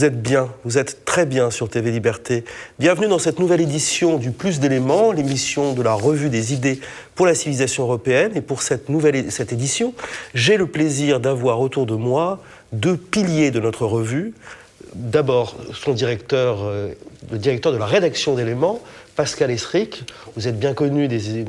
vous êtes bien, vous êtes très bien sur TV Liberté. Bienvenue dans cette nouvelle édition du Plus d'éléments, l'émission de la revue des idées pour la civilisation européenne. Et pour cette édition, j'ai le plaisir d'avoir autour de moi deux piliers de notre revue. D'abord, son directeur, le directeur de la rédaction d'éléments, Pascal Esric. Vous êtes bien connu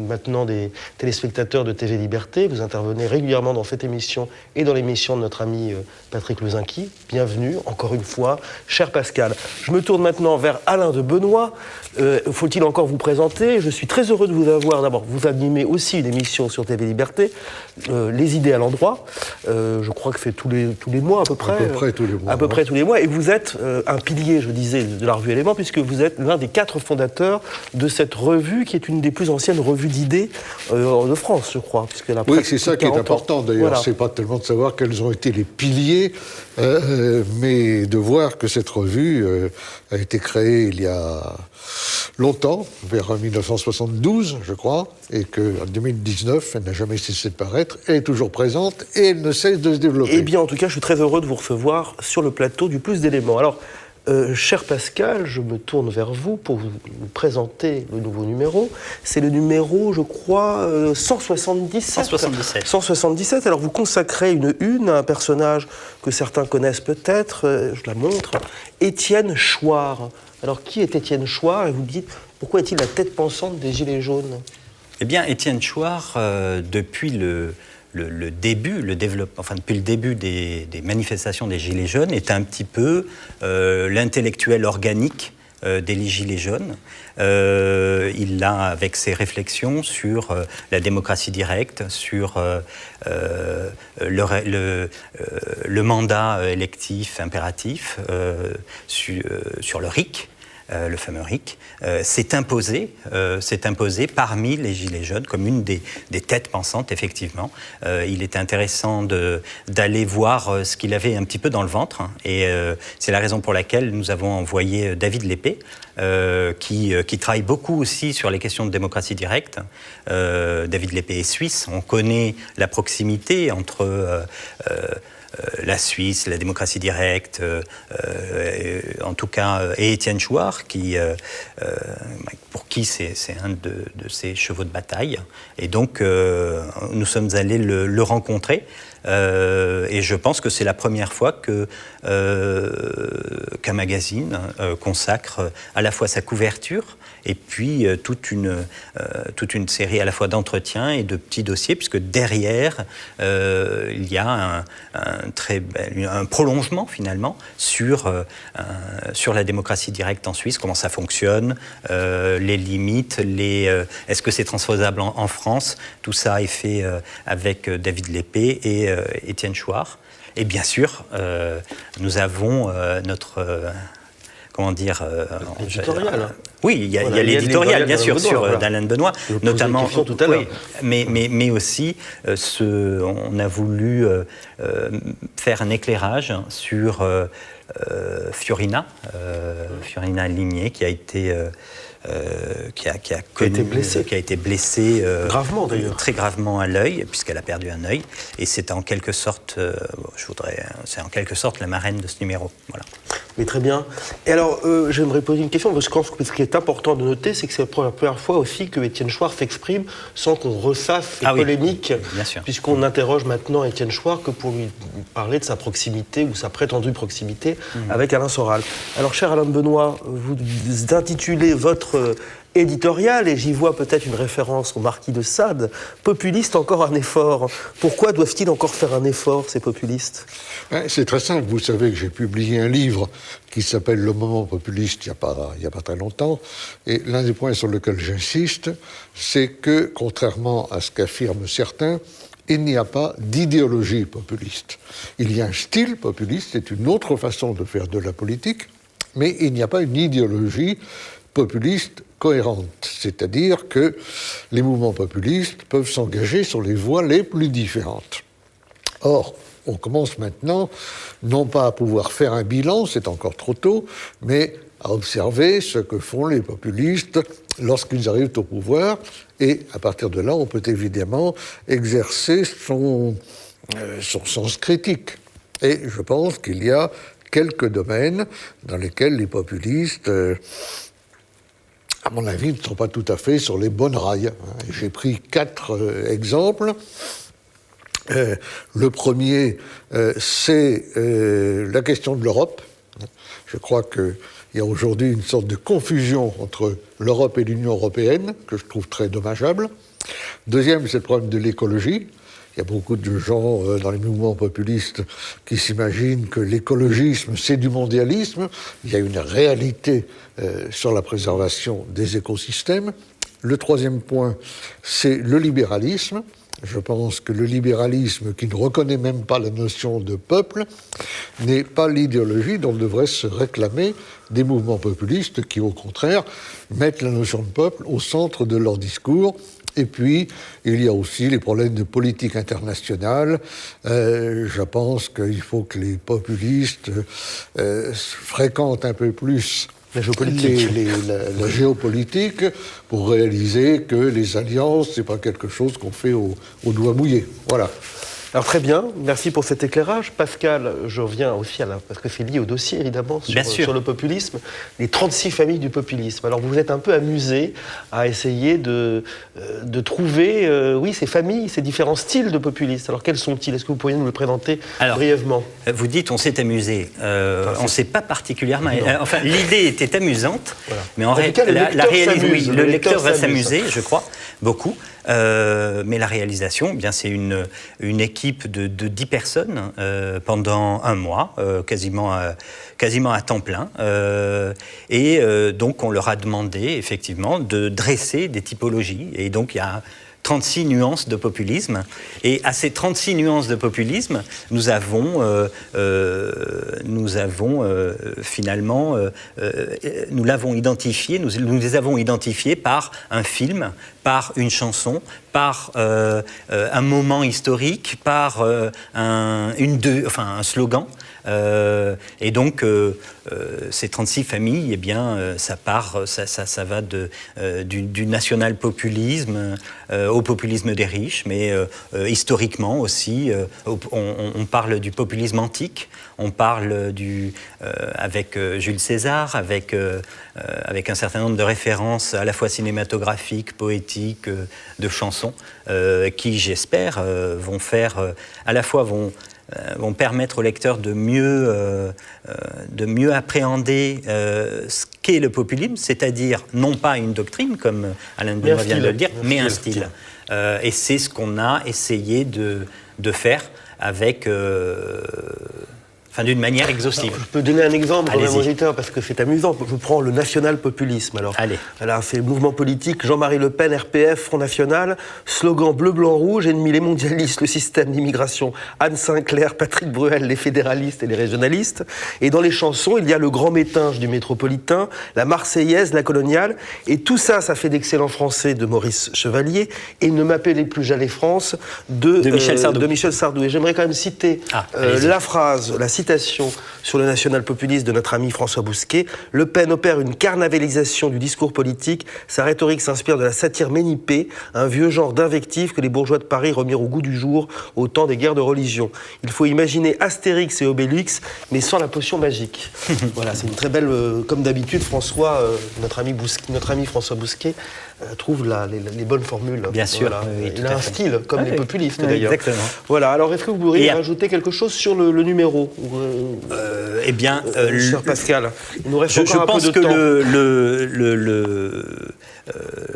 maintenant des téléspectateurs de TV Liberté. Vous intervenez régulièrement dans cette émission et dans l'émission de notre ami Patrick Lezinqui. Bienvenue, encore une fois, cher Pascal. Je me tourne maintenant vers Alain de Benoît. Faut-il encore vous présenter? Je suis très heureux de vous avoir. D'abord, vous animez aussi une émission sur TV Liberté, Les idées à l'endroit. Je crois que c'est tous les mois à peu près. À peu près tous les mois. À peu près tous les mois. Et vous êtes un pilier, je disais, de la revue Éléments, puisque vous êtes l'un des 4 fondateurs de cette revue, qui est une des plus anciennes revues d'idées de France, je crois. Oui, c'est ça qui est important, d'ailleurs. Voilà. C'est pas tellement de savoir quels ont été les piliers, mais de voir que cette revue a été créée il y a longtemps, vers 1972, je crois, et qu'en 2019, elle n'a jamais cessé de paraître, elle est toujours présente, et elle ne cesse de se développer. Eh bien, en tout cas, je suis très heureux de vous recevoir sur le plateau du Plus d'éléments. Alors, cher Pascal, je me tourne vers vous pour vous présenter le nouveau numéro. C'est le numéro, je crois, 177. 177. Alors, vous consacrez une une à un personnage que certains connaissent peut-être, je la montre, Étienne Chouard. Alors, qui est Étienne Chouard? Et vous dites, pourquoi est-il la tête pensante des Gilets jaunes? Eh bien, Étienne Chouard, depuis le début, depuis le début des manifestations des Gilets jaunes, est un petit peu l'intellectuel organique des Gilets jaunes. Il a, avec ses réflexions sur la démocratie directe, sur le mandat électif impératif, sur le RIC, le fameux RIC, s'est imposé parmi les Gilets jaunes comme une des têtes pensantes, effectivement. Il était intéressant d'aller voir ce qu'il avait un petit peu dans le ventre, hein, et c'est la raison pour laquelle nous avons envoyé David Lépée, qui travaille beaucoup aussi sur les questions de démocratie directe. David Lépée est suisse, on connaît la proximité entre la Suisse, la démocratie directe, en tout cas, et Étienne Chouard, pour qui c'est un de ses chevaux de bataille. Et donc, nous sommes allés le rencontrer. Et je pense que c'est la première fois qu'un magazine consacre à la fois sa couverture et puis toute une série à la fois d'entretiens et de petits dossiers, puisque derrière, il y a un prolongement, finalement, sur la démocratie directe en Suisse, comment ça fonctionne, les limites, est-ce que c'est transposable en France. Tout ça est fait avec David Lépée et Étienne Chouard. Et bien sûr, nous avons notre... éditorial. Oui, il y a l'éditorial, bien sûr, d'Alain de Benoît, notamment. Tout à l'heure. Mais aussi, on a voulu faire un éclairage sur Fiorina Ligné, qui a été blessée gravement, d'ailleurs, très gravement à l'œil, puisqu'elle a perdu un œil, et c'est en quelque sorte, la marraine de ce numéro. Voilà. Mais très bien. Et alors, j'aimerais poser une question, parce que ce qui est important de noter, c'est que c'est la première fois aussi que Étienne Chouard s'exprime sans qu'on ressasse les polémiques, puisqu'on interroge maintenant Étienne Chouard que pour lui parler de sa proximité ou sa prétendue proximité avec Alain Soral. Alors, cher Alain de Benoît, vous intitulez votre éditorial, et j'y vois peut-être une référence au marquis de Sade, populiste, encore un effort. Pourquoi doivent-ils encore faire un effort, ces populistes? C'est très simple. Vous savez que j'ai publié un livre qui s'appelle Le moment populiste il n'y a pas très longtemps, et l'un des points sur lesquels j'insiste, c'est que, contrairement à ce qu'affirment certains, il n'y a pas d'idéologie populiste. Il y a un style populiste, c'est une autre façon de faire de la politique, mais il n'y a pas une idéologie populiste cohérente. C'est-à-dire que les mouvements populistes peuvent s'engager sur les voies les plus différentes. Or, on commence maintenant, non pas à pouvoir faire un bilan, c'est encore trop tôt, mais à observer ce que font les populistes lorsqu'ils arrivent au pouvoir, et à partir de là, on peut évidemment exercer son sens critique. Et je pense qu'il y a quelques domaines dans lesquels les populistes, à mon avis, ne sont pas tout à fait sur les bonnes rails. J'ai pris 4 exemples. Le premier, c'est la question de l'Europe. Je crois qu'il y a aujourd'hui une sorte de confusion entre l'Europe et l'Union européenne, que je trouve très dommageable. Deuxième, c'est le problème de l'écologie. Il y a beaucoup de gens dans les mouvements populistes qui s'imaginent que l'écologisme, c'est du mondialisme. Il y a une réalité sur la préservation des écosystèmes. Le troisième point, c'est le libéralisme. Je pense que le libéralisme, qui ne reconnaît même pas la notion de peuple, n'est pas l'idéologie dont devraient se réclamer des mouvements populistes qui, au contraire, mettent la notion de peuple au centre de leur discours. Et puis, il y a aussi les problèmes de politique internationale. Je pense qu'il faut que les populistes fréquentent un peu plus la géopolitique pour réaliser que les alliances, c'est pas quelque chose qu'on fait au doigt mouillé. Voilà. Alors très bien, merci pour cet éclairage. Pascal, je reviens aussi parce que c'est lié au dossier évidemment sur le populisme, les 36 familles du populisme. Alors vous vous êtes un peu amusé à essayer de trouver ces familles, ces différents styles de populistes. Alors quels sont-ils? Est-ce que vous pourriez nous le présenter brièvement? Vous dites on s'est amusé, on ne s'est pas mais enfin l'idée était amusante, voilà. Mais en réalité le lecteur va s'amuser, je crois, beaucoup. Mais la réalisation, eh bien, c'est une équipe de 10 personnes pendant un mois, quasiment à temps plein. Donc, on leur a demandé, effectivement, de dresser des typologies. Et donc, il y a 36 nuances de populisme. Et à ces 36 nuances de populisme, nous avons finalement, nous l'avons identifié, nous les avons identifiés par un film, par une chanson, par un moment historique, par un slogan. Et donc, ces 36 familles, eh bien, ça va du national-populisme au populisme des riches, mais historiquement aussi, on parle du populisme antique, on parle avec Jules César, avec un certain nombre de références à la fois cinématographiques, poétiques, de chansons, qui, j'espère, vont faire, à la fois vont permettre au lecteur de mieux appréhender ce qu'est le populisme, c'est-à-dire non pas une doctrine, comme Alain Benoît vient de le dire, mais un style. Et c'est ce qu'on a essayé de faire avec... d'une manière exhaustive. Alors, je peux donner un exemple aux auditeurs parce que c'est amusant. Je prends le national-populisme. Alors, c'est le mouvement politique Jean-Marie Le Pen, RPF, Front National, slogan bleu, blanc, rouge, ennemi les mondialistes, le système d'immigration, Anne Sinclair, Patrick Bruel, les fédéralistes et les régionalistes. Et dans les chansons, il y a le grand métinge du métropolitain, la Marseillaise, la coloniale. Et tout ça, ça fait d'excellents Français de Maurice Chevalier et Ne m'appelez plus Jalais France de Michel Sardou. Et j'aimerais quand même citer la phrase, la citation sur le national-populiste de notre ami François Bousquet. Le Pen opère une carnavalisation du discours politique. Sa rhétorique s'inspire de la satire ménipée, un vieux genre d'invective que les bourgeois de Paris remirent au goût du jour au temps des guerres de religion. Il faut imaginer Astérix et Obélix, mais sans la potion magique. Voilà, c'est une très belle... comme d'habitude, notre ami François Bousquet, trouve les bonnes formules. Bien sûr. Voilà. Oui, il a un style, comme les populistes d'ailleurs. Exactement. Voilà, alors est-ce que vous pourriez rajouter quelque chose sur le numéro cher Pascal, il nous reste encore un peu de temps.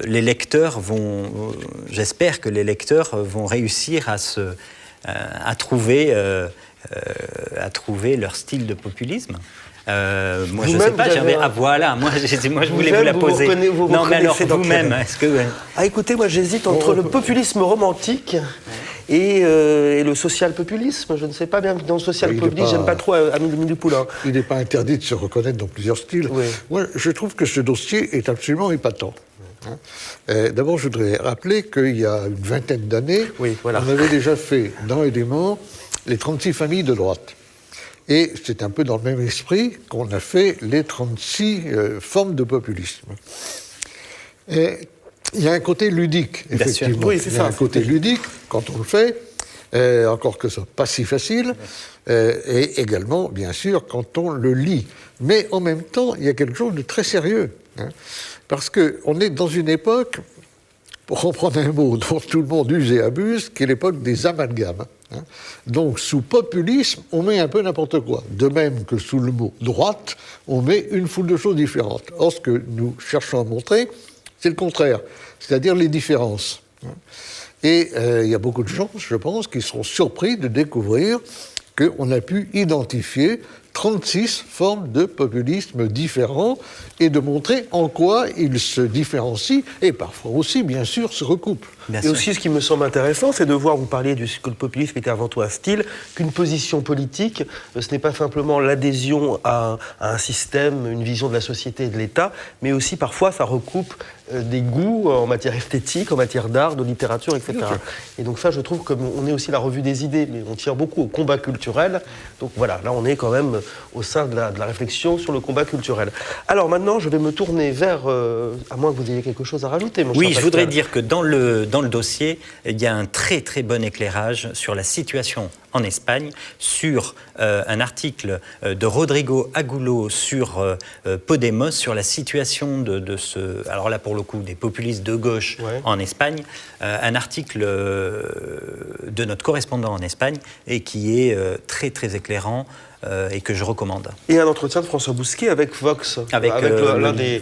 Les lecteurs j'espère que les lecteurs vont réussir à trouver leur style de populisme. Moi, je ne sais pas, moi je voulais vous la poser. Non, mais alors, vous-même, est-ce que... écoutez, moi, j'hésite entre le populisme romantique et le social-populisme. Je ne sais pas bien, dans le social-populisme, j'aime pas trop Amélie Dupoulin. Il n'est pas interdit de se reconnaître dans plusieurs styles. Oui. Moi, je trouve que ce dossier est absolument épatant. D'abord, je voudrais rappeler qu'il y a une vingtaine d'années, on avait déjà fait, dans Éléments, les 36 familles de droite. Et c'est un peu dans le même esprit qu'on a fait les 36 formes de populisme. Et il y a un côté ludique, effectivement. Oui, c'est ça. Il y a un côté ludique quand on le fait, encore que ce soit pas si facile, et également, bien sûr, quand on le lit. Mais en même temps, il y a quelque chose de très sérieux, hein, parce qu'on est dans une époque, pour reprendre un mot dont tout le monde use et abuse, qui est l'époque des amalgames. Hein. Donc, sous populisme, on met un peu n'importe quoi. De même que sous le mot droite, on met une foule de choses différentes. Or, ce que nous cherchons à montrer, c'est le contraire, c'est-à-dire les différences. Et il y a beaucoup de gens, je pense, qui seront surpris de découvrir qu'on a pu identifier 36 formes de populisme différents et de montrer en quoi ils se différencient et parfois aussi, bien sûr, se recoupent. Et aussi, ce qui me semble intéressant, c'est de voir, vous parliez que le populisme était avant tout un style, qu'une position politique, ce n'est pas simplement l'adhésion à un système, une vision de la société et de l'État, mais aussi parfois ça recoupe des goûts en matière esthétique, en matière d'art, de littérature, etc. Et donc ça, je trouve qu'on est aussi la revue des idées, mais on tient beaucoup au combat culturel. Donc voilà, là on est quand même au sein de la réflexion sur le combat culturel. Alors maintenant, je vais me tourner vers, à moins que vous ayez quelque chose à rajouter, mon cher Oui, Pascal. je voudrais dire que dans le dossier, il y a un très très bon éclairage sur la situation en Espagne, sur un article de Rodrigo Agulo sur Podemos, sur la situation de ce... Alors là, pour le coup, des populistes de gauche en Espagne, un article de notre correspondant en Espagne, et qui est très très éclairant, et que je recommande. Et un entretien de François Bousquet avec Vox, avec l'un des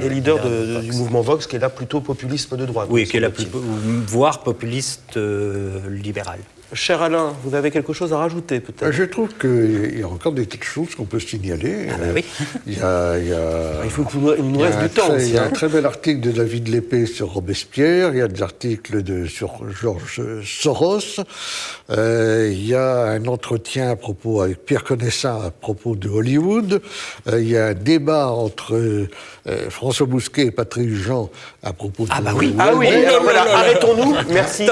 leaders du mouvement Vox, qui est là plutôt populisme de droite. Oui, qui est là voire populiste libéral. Cher Alain, vous avez quelque chose à rajouter peut-être? Je trouve qu'il y a encore des tas de choses qu'on peut signaler. Oui. Il faut qu'il nous reste du temps aussi. Il y a un très bel article de David Lépée sur Robespierre, il y a des articles sur Georges Soros, il y a un entretien à propos avec Pierre Conessa à propos de Hollywood, il y a un débat entre François Bousquet et Patrick Jean à propos de Welbeck. Alors voilà, arrêtons-nous, merci.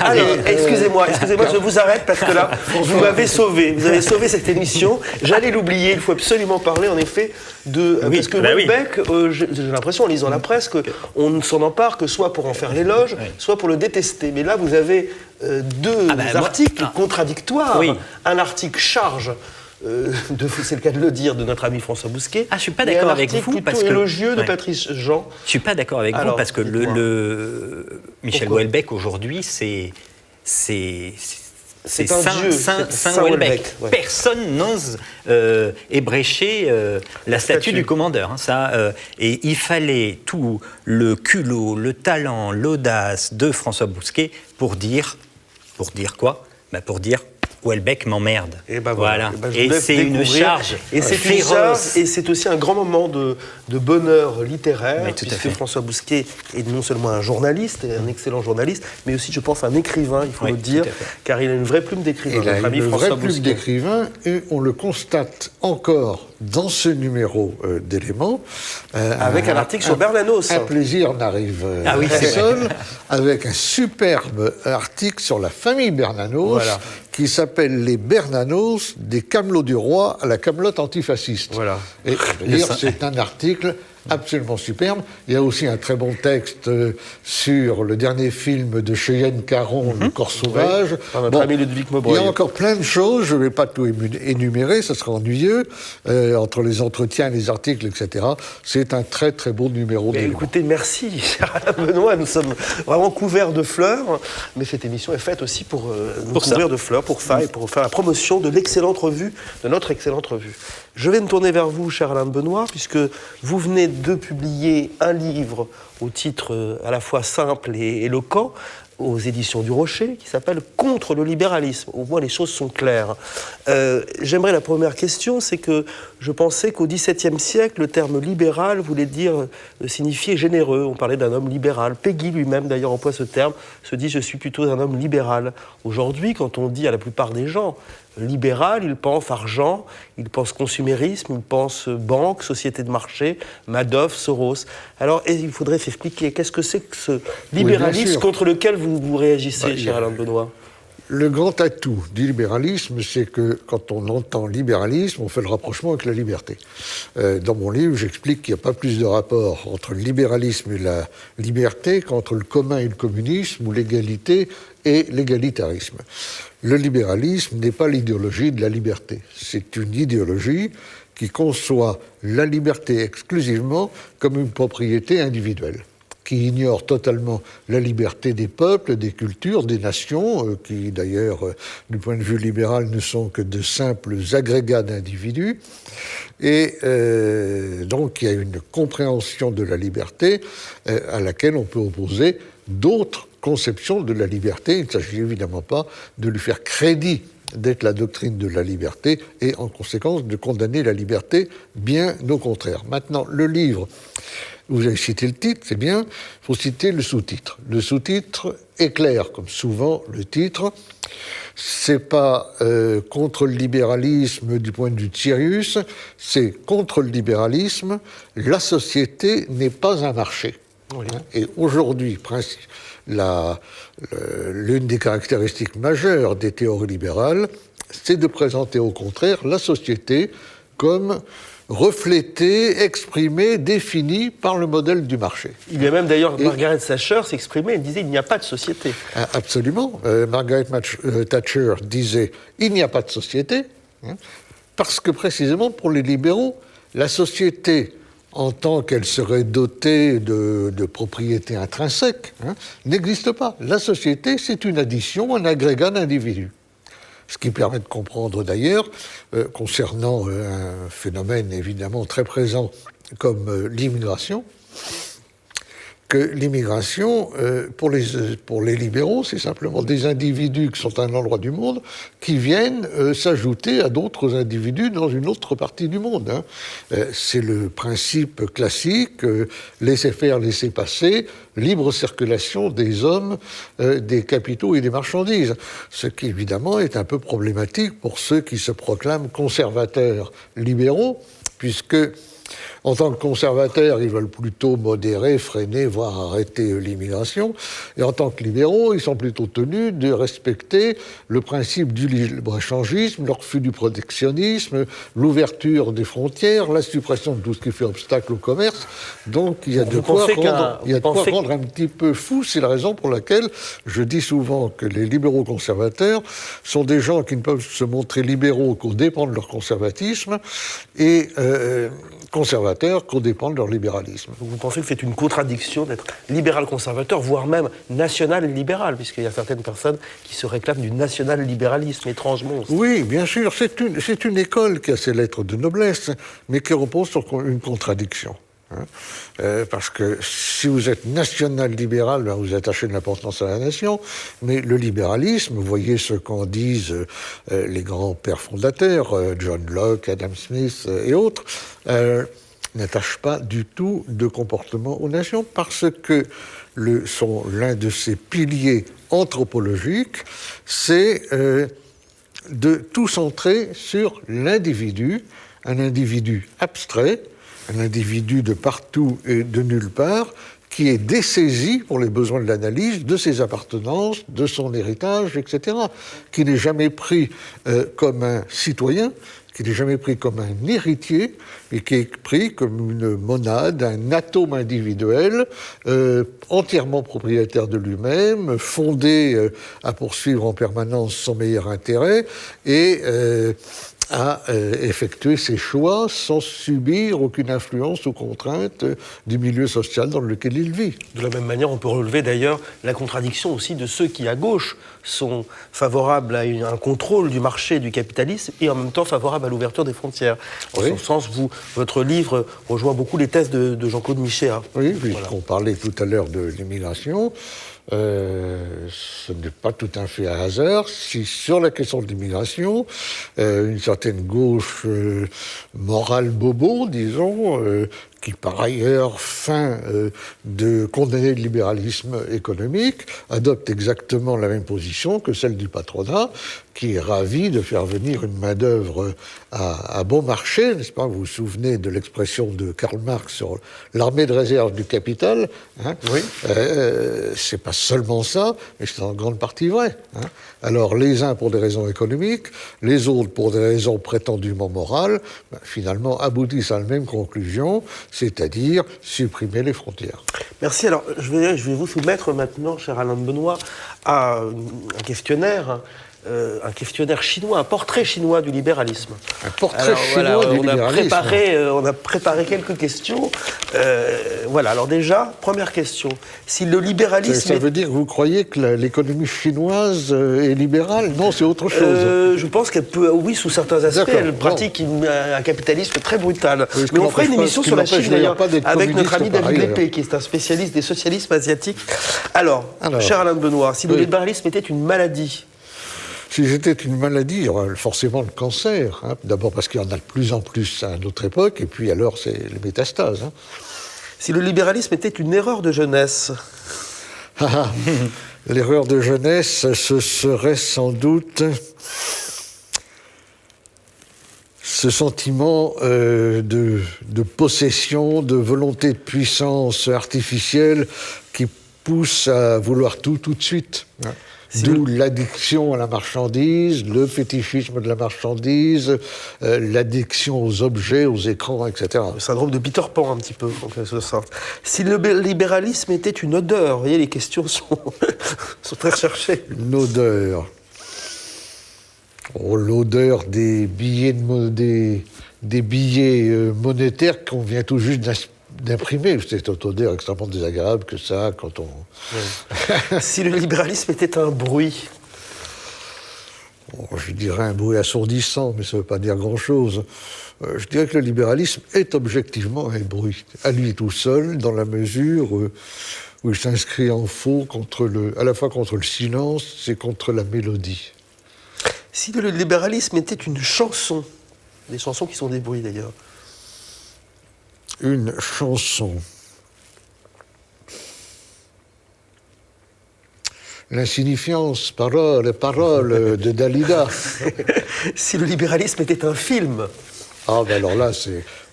Allez, excusez-moi, je vous arrête parce que là, vous m'avez sauvé. Vous avez sauvé cette émission. J'allais l'oublier, il faut absolument parler en effet de... parce que Welbeck, j'ai l'impression en lisant la presse qu'on ne s'en empare que soit pour en faire l'éloge, soit pour le détester. Mais là, vous avez deux articles contradictoires. Oui. Un article charge... c'est le cas de le dire, de notre ami François Bousquet. Je suis pas d'accord avec vous parce que élogieux de Patrice Jean. Je suis pas d'accord avec vous parce que Michel Houellebecq aujourd'hui, c'est Saint Houellebecq. Ouais. Personne n'ose ébrécher la statue du commandeur. Et il fallait tout le culot, le talent, l'audace de François Bousquet pour dire quoi ? Pour dire Houellebecq m'emmerde. Et voilà. Et c'est une charge féroce. Et c'est aussi un grand moment de bonheur littéraire, puisque François Bousquet est non seulement un journaliste, un excellent journaliste, mais aussi, je pense, un écrivain, il faut le dire, car il a une vraie plume d'écrivain. Il a une vraie plume d'écrivain, et on le constate encore dans ce numéro d'Éléments. Avec un article sur Bernanos. Un plaisir n'arrive pas seul, avec un superbe article sur la famille Bernanos, qui s'appelle Les Bernanos, des camelots du roi à la camelote antifasciste. Voilà. Et c'est un article absolument superbe. Il y a aussi un très bon texte sur le dernier film de Cheyenne Caron, Le Corps sauvage. Par notre ami Ludwig Maubreuil. Il y a encore plein de choses, je ne vais pas tout énumérer, ça sera ennuyeux, entre les entretiens, les articles, etc. C'est un très très beau numéro. Écoutez, merci, cher Alain Benoît, nous sommes vraiment couverts de fleurs, mais cette émission est faite aussi pour nous couvrir de fleurs, pour ça, et pour faire la promotion de l'excellente revue, de notre excellente revue. Je vais me tourner vers vous, cher Alain Benoît, puisque vous venez de publier un livre au titre à la fois simple et éloquent, aux éditions du Rocher, qui s'appelle « Contre le libéralisme ». Au moins, les choses sont claires. J'aimerais, la première question, c'est que je pensais qu'au XVIIe siècle, le terme « libéral » voulait dire, signifier généreux. On parlait d'un homme libéral. Péguy lui-même, d'ailleurs, emploie ce terme, se dit « je suis plutôt un homme libéral ». Aujourd'hui, quand on dit à la plupart des gens libéral, il pense argent, il pense consumérisme, il pense banque, société de marché, Madoff, Soros. Alors, il faudrait s'expliquer, qu'est-ce que c'est que ce libéralisme contre lequel vous réagissez, cher Alain Benoît ? Le grand atout du libéralisme, c'est que quand on entend libéralisme, on fait le rapprochement avec la liberté. Dans mon livre, j'explique qu'il n'y a pas plus de rapport entre le libéralisme et la liberté qu'entre le commun et le communisme ou l'égalité et l'égalitarisme. Le libéralisme n'est pas l'idéologie de la liberté. C'est une idéologie qui conçoit la liberté exclusivement comme une propriété individuelle, qui ignore totalement la liberté des peuples, des cultures, des nations, qui d'ailleurs, du point de vue libéral, ne sont que de simples agrégats d'individus. Et donc il y a une compréhension de la liberté à laquelle on peut opposer d'autres conceptions de la liberté. Il ne s'agit évidemment pas de lui faire crédit d'être la doctrine de la liberté et en conséquence de condamner la liberté, bien au contraire. Maintenant, le livre, vous avez cité le titre, c'est bien, il faut citer le sous-titre. Le sous-titre est clair, comme souvent le titre. C'est pas contre le libéralisme du point de vue de Sirius, c'est contre le libéralisme, la société n'est pas un marché. Oui. Et aujourd'hui, l'une des caractéristiques majeures des théories libérales, c'est de présenter au contraire la société comme reflétée, exprimée, définie par le modèle du marché. Il y a même d'ailleurs, Margaret Thatcher s'exprimait, elle disait il n'y a pas de société. Absolument. Margaret Thatcher disait il n'y a pas de société, parce que précisément pour les libéraux, la société, en tant qu'elle serait dotée de propriétés intrinsèques, n'existe pas. La société, c'est une addition, un agrégat d'individus. Ce qui permet de comprendre d'ailleurs, concernant un phénomène évidemment très présent comme l'immigration, que l'immigration, pour les libéraux, c'est simplement des individus qui sont à un endroit du monde qui viennent s'ajouter à d'autres individus dans une autre partie du monde. C'est le principe classique, laisser faire, laisser passer, libre circulation des hommes, des capitaux et des marchandises. Ce qui, évidemment, est un peu problématique pour ceux qui se proclament conservateurs libéraux, puisque en tant que conservateurs, ils veulent plutôt modérer, freiner, voire arrêter l'immigration. Et en tant que libéraux, ils sont plutôt tenus de respecter le principe du libre-échangisme, le refus du protectionnisme, l'ouverture des frontières, la suppression de tout ce qui fait obstacle au commerce. Donc il y a de quoi rendre un petit peu fou. C'est la raison pour laquelle je dis souvent que les libéraux conservateurs sont des gens qui ne peuvent se montrer libéraux qu'au dépens de leur conservatisme et conservateurs qu'au dépend de leur libéralisme. Vous pensez que c'est une contradiction d'être libéral-conservateur, voire même national-libéral, puisqu'il y a certaines personnes qui se réclament du national-libéralisme, étrangement aussi. Oui, bien sûr, c'est une école qui a ses lettres de noblesse, mais qui repose sur une contradiction. Parce que si vous êtes national-libéral, vous attachez de l'importance à la nation, mais le libéralisme, vous voyez ce qu'en disent les grands pères fondateurs, John Locke, Adam Smith et autres, n'attachent pas du tout de comportement aux nations, parce que l'un de ces piliers anthropologiques, c'est de tout centrer sur l'individu, un individu abstrait, un individu de partout et de nulle part, qui est dessaisi pour les besoins de l'analyse de ses appartenances, de son héritage, etc., qui n'est jamais pris comme un citoyen, qui n'est jamais pris comme un héritier, et qui est pris comme une monade, un atome individuel, entièrement propriétaire de lui-même, fondé à poursuivre en permanence son meilleur intérêt, et à effectuer ses choix sans subir aucune influence ou contrainte du milieu social dans lequel il vit. De la même manière, on peut relever d'ailleurs la contradiction aussi de ceux qui, à gauche, sont favorables à un contrôle du marché du capitalisme et en même temps favorables à l'ouverture des frontières. En ce sens, votre livre rejoint beaucoup les thèses de Jean-Claude Michéa. Oui, puisqu'on parlait tout à l'heure de l'immigration. Ce n'est pas tout à fait un hasard si sur la question de l'immigration, une certaine gauche morale bobo, disons, qui par ailleurs feint de condamner le libéralisme économique, adopte exactement la même position que celle du patronat, qui est ravi de faire venir une main-d'œuvre à bon marché, n'est-ce pas? Vous vous souvenez de l'expression de Karl Marx sur l'armée de réserve du capital, hein? Oui. C'est pas seulement ça, mais c'est en grande partie vrai. Hein? Alors, les uns pour des raisons économiques, les autres pour des raisons prétendument morales, finalement aboutissent à la même conclusion, c'est-à-dire supprimer les frontières. Merci. Alors, je vais vous soumettre maintenant, cher Alain de Benoît, à un questionnaire chinois, un portrait chinois du libéralisme. Un portrait chinois du libéralisme. On a préparé quelques questions. Voilà, alors déjà, première question. Si le libéralisme... Ça veut dire que vous croyez que l'économie chinoise est libérale? Non, c'est autre chose. Je pense qu'elle peut, oui, sous certains aspects, elle pratique un capitalisme très brutal. Oui, mais on fera une émission sur la Chine, d'ailleurs, avec notre ami David Lépée, qui est un spécialiste des socialismes asiatiques. Alors, cher Alain de Benoît, si le libéralisme était une maladie... Si j'étais une maladie, il y aurait forcément le cancer. Hein. D'abord parce qu'il y en a de plus en plus à notre époque, et puis alors c'est les métastases. Hein. Si le libéralisme était une erreur de jeunesse. L'erreur de jeunesse, ce serait sans doute ce sentiment de possession, de volonté de puissance artificielle qui pousse à vouloir tout de suite. Hein. D'où l'addiction à la marchandise, le fétichisme de la marchandise, l'addiction aux objets, aux écrans, etc. Le syndrome de Peter Pan, un petit peu, en quelque sorte. Si le libéralisme était une odeur, vous voyez, les questions sont très recherchées. Une odeur. Oh, l'odeur des billets, des billets monétaires qu'on vient tout juste d'imprimer. C'est cette odeur extrêmement désagréable que ça a quand on... Oui. Si le libéralisme était un bruit. Je dirais un bruit assourdissant, mais ça ne veut pas dire grand-chose. Je dirais que le libéralisme est objectivement un bruit, à lui tout seul, dans la mesure où il s'inscrit en faux à la fois contre le silence et contre la mélodie. Si le libéralisme était une chanson, des chansons qui sont des bruits d'ailleurs. Une chanson. L'insignifiance, parole de Dalida. Si le libéralisme était un film. Ah ben alors là,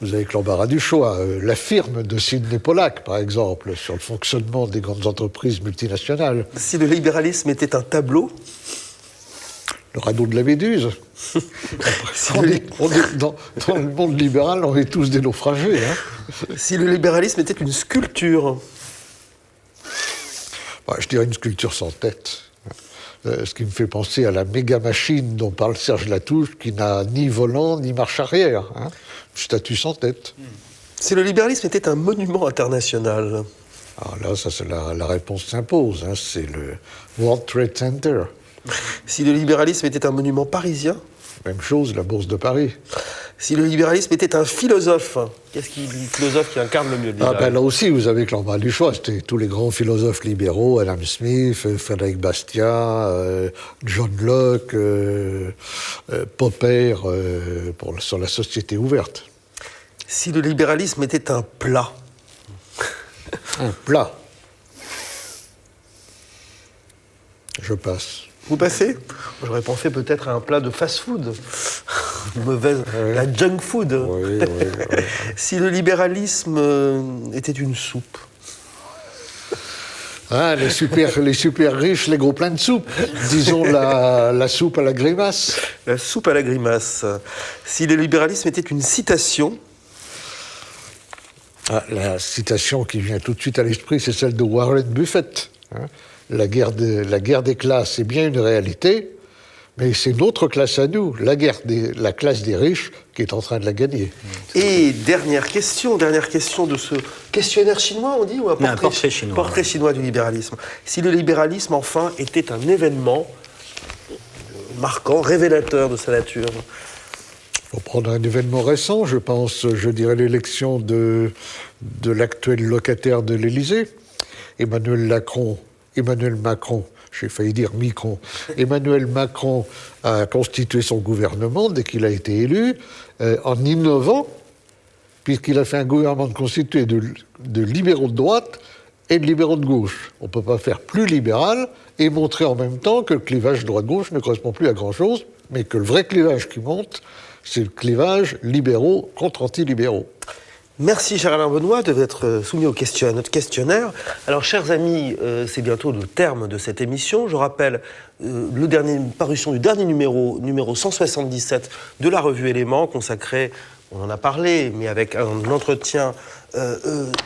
vous avez que l'embarras du choix. La firme de Sidney Pollack, par exemple, sur le fonctionnement des grandes entreprises multinationales. Si le libéralisme était un tableau. Le radeau de la Méduse. Dans le monde libéral, on est tous des naufragés. Hein. Si le libéralisme était une sculpture. Je dirais une sculpture sans tête. Ce qui me fait penser à la méga-machine dont parle Serge Latouche, qui n'a ni volant ni marche arrière. Hein. Une statue sans tête. Si le libéralisme était un monument international. Alors là, ça, la réponse s'impose. Hein. C'est le World Trade Center. Si le libéralisme était un monument parisien. Même chose, la Bourse de Paris. Si le libéralisme était un philosophe, qu'est-ce qui est le philosophe qui incarne le mieux le libéralisme? Là aussi, vous avez que l'embarras du choix. C'était tous les grands philosophes libéraux, Adam Smith, Frédéric Bastiat, John Locke, Popper, sur la société ouverte. Si le libéralisme était un plat. Un plat. Je passe. Vous passez? J'aurais pensé peut-être à un plat de fast-food. Mauvaise, la junk food. Oui. Si le libéralisme était une soupe. Ah, les super riches, les gros pleins de soupe. Disons la soupe à la grimace. La soupe à la grimace. Si le libéralisme était une citation. Ah, la citation qui vient tout de suite à l'esprit, c'est celle de Warren Buffett. Hein. La guerre des classes est bien une réalité, mais c'est notre classe à nous, la classe des riches, qui est en train de la gagner. Et dernière question de ce questionnaire chinois, on dit, ou un portrait chinois. Portrait chinois du libéralisme. Si le libéralisme, enfin, était un événement marquant, révélateur de sa nature. Il faut prendre un événement récent, je dirais l'élection de l'actuel locataire de l'Élysée, Emmanuel Macron, j'ai failli dire Micron. Emmanuel Macron a constitué son gouvernement dès qu'il a été élu, en innovant, puisqu'il a fait un gouvernement constitué de libéraux de droite et de libéraux de gauche. On ne peut pas faire plus libéral et montrer en même temps que le clivage droite-gauche ne correspond plus à grand-chose, mais que le vrai clivage qui monte, c'est le clivage libéraux contre anti-libéraux. Merci, cher Alain Benoît, d'être soumis à notre questionnaire. Alors, chers amis, c'est bientôt le terme de cette émission. Je rappelle parution du dernier numéro 177 de la revue Éléments, consacré, on en a parlé, mais avec un entretien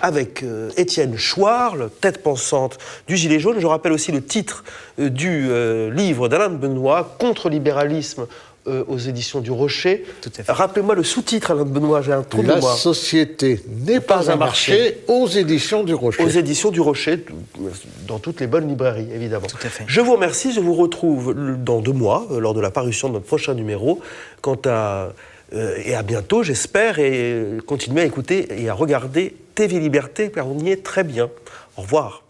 avec Étienne Chouard, tête pensante du Gilet jaune. Je rappelle aussi le titre du livre d'Alain Benoît, Contre-libéralisme, aux éditions du Rocher. Tout à fait. Rappelez-moi le sous-titre, Alain Benoît, j'ai un trou de La mémoire. société n'est pas un marché aux éditions du Rocher. Aux éditions du Rocher, dans toutes les bonnes librairies, évidemment. Tout à fait. Je vous remercie, je vous retrouve dans 2 mois, lors de la parution de notre prochain numéro. Et à bientôt, j'espère, et continuez à écouter et à regarder TV Liberté, car on y est très bien. Au revoir.